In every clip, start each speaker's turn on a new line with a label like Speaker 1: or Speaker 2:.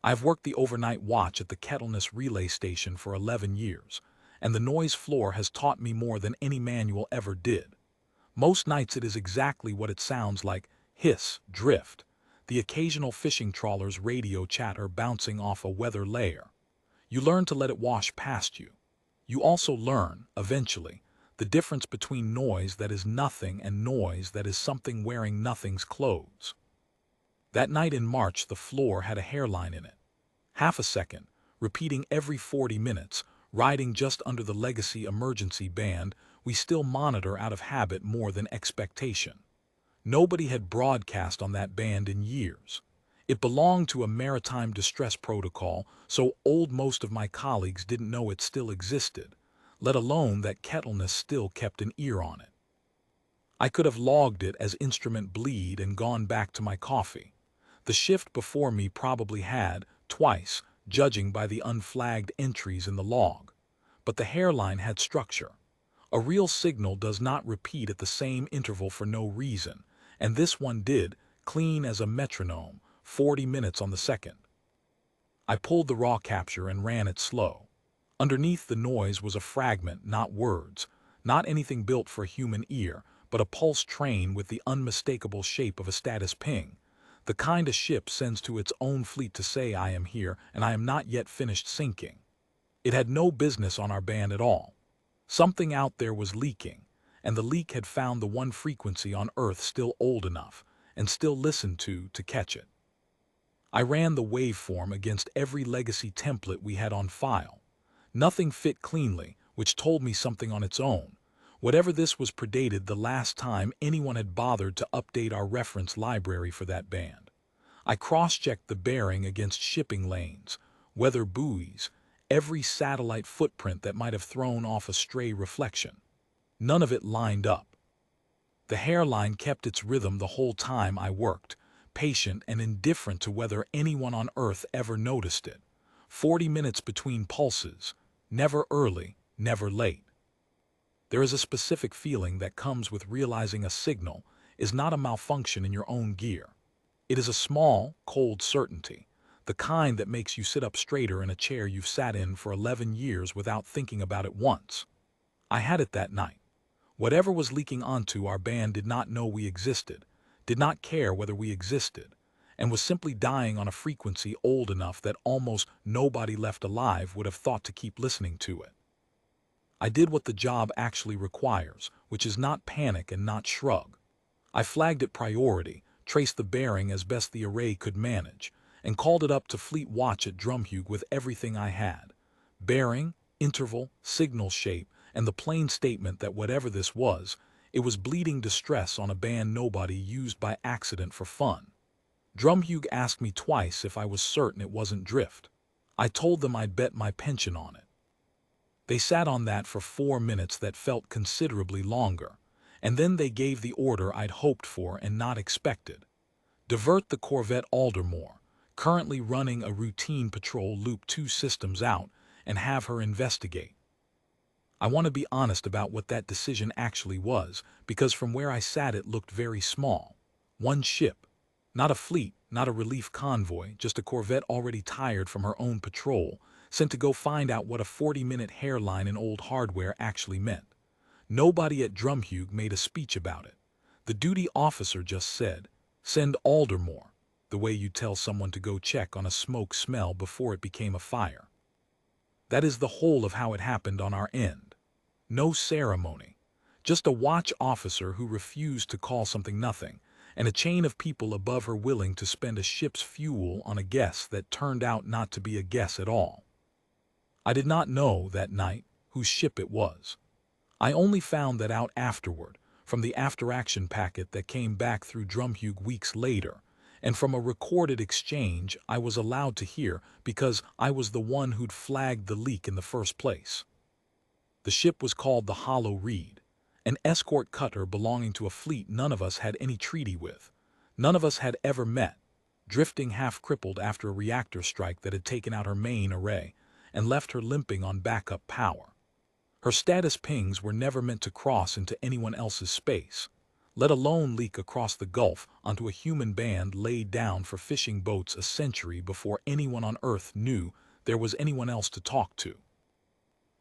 Speaker 1: I've worked the overnight watch at the Kettleness relay station for 11 years, and the noise floor has taught me more than any manual ever did. Most nights it is exactly what it sounds like: hiss, drift, the occasional fishing trawler's radio chatter bouncing off a weather layer. You learn to let it wash past you. You also learn, eventually, the difference between noise that is nothing and noise that is something wearing nothing's clothes. That night in March, the floor had a hairline in it. Half a second, repeating every 40 minutes, riding just under the legacy emergency band we still monitor out of habit more than expectation. Nobody had broadcast on that band in years. It belonged to a maritime distress protocol, so old most of my colleagues didn't know it still existed, let alone that Kettleness still kept an ear on it. I could have logged it as instrument bleed and gone back to my coffee. The shift before me probably had, twice, judging by the unflagged entries in the log. But the hairline had structure. A real signal does not repeat at the same interval for no reason, and this one did, clean as a metronome, 40 minutes on the second. I pulled the raw capture and ran it slow. Underneath the noise was a fragment, not words, not anything built for a human ear, but a pulse train with the unmistakable shape of a status ping, the kind a ship sends to its own fleet to say, "I am here and I am not yet finished sinking." It had no business on our band at all. Something out there was leaking, and the leak had found the one frequency on Earth still old enough and still listened to catch it. I ran the waveform against every legacy template we had on file. Nothing fit cleanly, which told me something on its own. Whatever this was predated the last time anyone had bothered to update our reference library for that band. I cross-checked the bearing against shipping lanes, weather buoys, every satellite footprint that might have thrown off a stray reflection. None of it lined up. The hairline kept its rhythm the whole time I worked, patient and indifferent to whether anyone on Earth ever noticed it. 40 minutes between pulses, never early, never late. There is a specific feeling that comes with realizing a signal is not a malfunction in your own gear. It is a small, cold certainty, the kind that makes you sit up straighter in a chair you've sat in for 11 years without thinking about it once. I had it that night. Whatever was leaking onto our band did not know we existed, did not care whether we existed, and was simply dying on a frequency old enough that almost nobody left alive would have thought to keep listening to it. I did what the job actually requires, which is not panic and not shrug. I flagged it priority, traced the bearing as best the array could manage, and called it up to Fleet Watch at Drumheug with everything I had: bearing, interval, signal shape, and the plain statement that whatever this was, it was bleeding distress on a band nobody used by accident for fun. Drumheug asked me twice if I was certain it wasn't drift. I told them I'd bet my pension on it. They sat on that for 4 minutes that felt considerably longer, and then they gave the order I'd hoped for and not expected. Divert the corvette Aldermore, currently running a routine patrol, loop 2 systems out, and have her investigate. I want to be honest about what that decision actually was, because from where I sat it looked very small. One ship. Not a fleet, not a relief convoy, just a corvette already tired from her own patrol, sent to go find out what a 40-minute hairline in old hardware actually meant. Nobody at Drumheug made a speech about it. The duty officer just said, "Send Aldermore," the way you tell someone to go check on a smoke smell before it became a fire. That is the whole of how it happened on our end. No ceremony. Just a watch officer who refused to call something nothing, and a chain of people above her willing to spend a ship's fuel on a guess that turned out not to be a guess at all. I did not know, that night, whose ship it was. I only found that out afterward, from the after-action packet that came back through Drumheug weeks later, and from a recorded exchange I was allowed to hear because I was the one who'd flagged the leak in the first place. The ship was called the Hollow Reed, an escort cutter belonging to a fleet none of us had any treaty with, none of us had ever met, drifting half-crippled after a reactor strike that had taken out her main array and left her limping on backup power. Her status pings were never meant to cross into anyone else's space. let alone leak across the Gulf onto a human band laid down for fishing boats a century before anyone on Earth knew there was anyone else to talk to.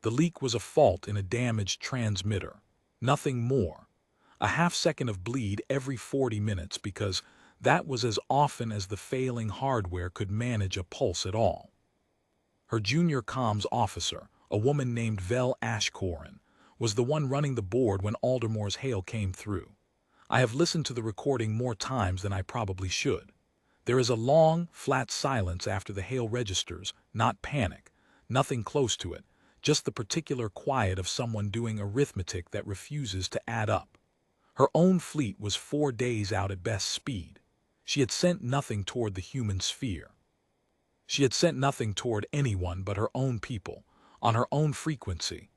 Speaker 1: The leak was a fault in a damaged transmitter, nothing more. A half-second of bleed every 40 minutes because that was as often as the failing hardware could manage a pulse at all. Her junior comms officer, a woman named Vel Ashcoran, was the one running the board when Aldermore's hail came through. I have listened to the recording more times than I probably should. There is a long, flat silence after the hail registers, not panic, nothing close to it, just the particular quiet of someone doing arithmetic that refuses to add up. Her own fleet was 4 days out at best speed. She had sent nothing toward the human sphere. She had sent nothing toward anyone but her own people, on her own frequency,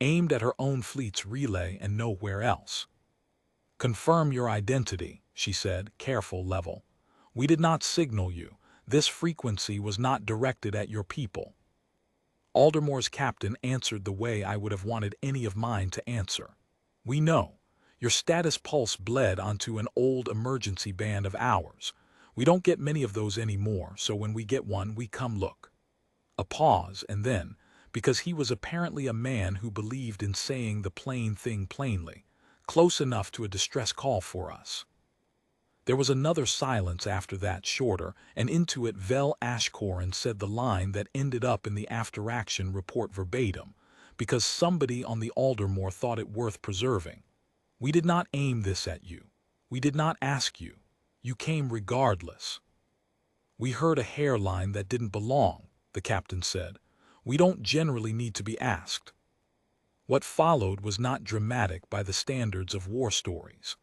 Speaker 1: aimed at her own fleet's relay and nowhere else. "Confirm your identity," she said, careful level. "We did not signal you. This frequency was not directed at your people." Aldermore's captain answered the way I would have wanted any of mine to answer. "We know. Your status pulse bled onto an old emergency band of ours. We don't get many of those anymore, so when we get one, we come look." A pause, and then, because he was apparently a man who believed in saying the plain thing plainly, close enough to a distress call for us. There was another silence after that, shorter, and into it Vel Ashcoran said the line that ended up in the after-action report verbatim, because somebody on the Aldermore thought it worth preserving. "We did not aim this at you. We did not ask you. You came regardless." "We heard a hairline that didn't belong," the captain said. "We don't generally need to be asked." What followed was not dramatic by the standards of war stories.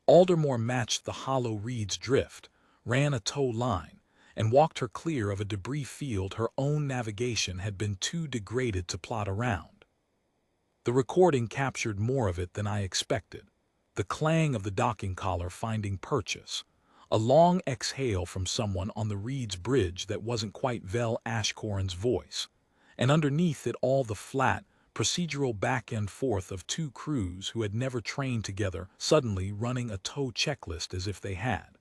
Speaker 1: Aldermore matched the hollow reed's drift, ran a tow line, and walked her clear of a debris field her own navigation had been too degraded to plot around. The recording captured more of it than I expected. The clang of the docking collar finding purchase, a long exhale from someone on the reed's bridge that wasn't quite Vel Ashcoran's voice, and underneath it all the flat, procedural back and forth of two crews who had never trained together suddenly running a tow checklist as if they had.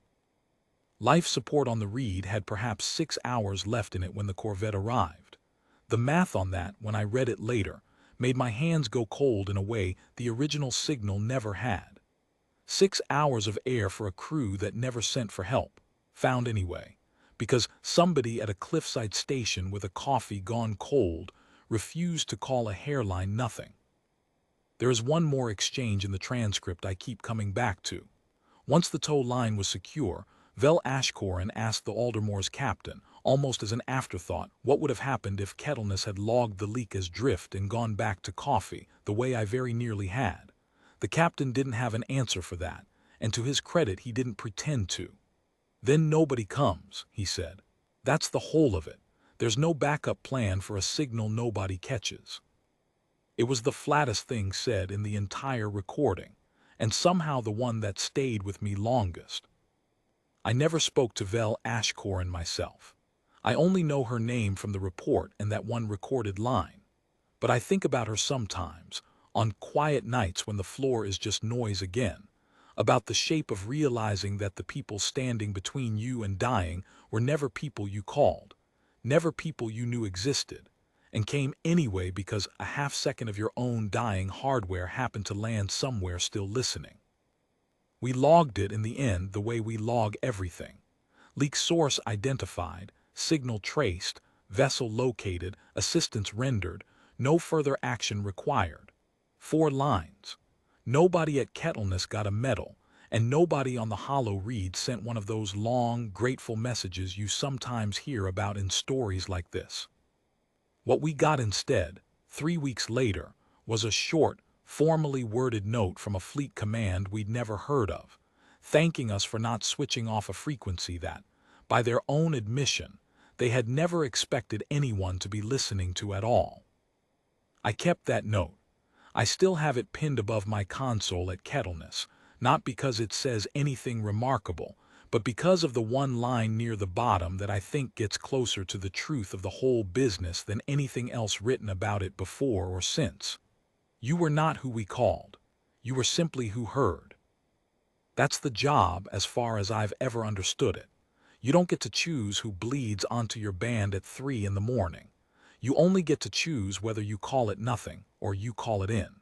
Speaker 1: Life support on the Reed had perhaps 6 hours left in it when the corvette arrived. The math on that, when I read it later, made my hands go cold in a way the original signal never had. 6 hours of air for a crew that never sent for help, found anyway, because somebody at a cliffside station with a coffee gone cold refused to call a hairline nothing. There is one more exchange in the transcript I keep coming back to. Once the tow line was secure, Vel Ashcoran asked the Aldermore's captain, almost as an afterthought, what would have happened if Kettleness had logged the leak as drift and gone back to coffee, the way I very nearly had. The captain didn't have an answer for that, and to his credit he didn't pretend to. "Then nobody comes," he said. "That's the whole of it. There's no backup plan for a signal nobody catches." It was the flattest thing said in the entire recording, and somehow the one that stayed with me longest. I never spoke to Vel Ashcoran myself. I only know her name from the report and that one recorded line. But I think about her sometimes, on quiet nights when the floor is just noise again, about the shape of realizing that the people standing between you and dying were never people you called, never people you knew existed, and came anyway because a half-second of your own dying hardware happened to land somewhere still listening. We logged it in the end the way we log everything. Leak source identified, signal traced, vessel located, assistance rendered, no further action required. 4 lines. Nobody at Kettleness got a medal, and nobody on the hollow reed sent one of those long, grateful messages you sometimes hear about in stories like this. What we got instead, 3 weeks later, was a short, formally worded note from a fleet command we'd never heard of, thanking us for not switching off a frequency that, by their own admission, they had never expected anyone to be listening to at all. I kept that note. I still have it pinned above my console at Kettleness, not because it says anything remarkable, but because of the one line near the bottom that I think gets closer to the truth of the whole business than anything else written about it before or since. "You were not who we called. You were simply who heard." That's the job as far as I've ever understood it. You don't get to choose who bleeds onto your band at 3 in the morning. You only get to choose whether you call it nothing or you call it in.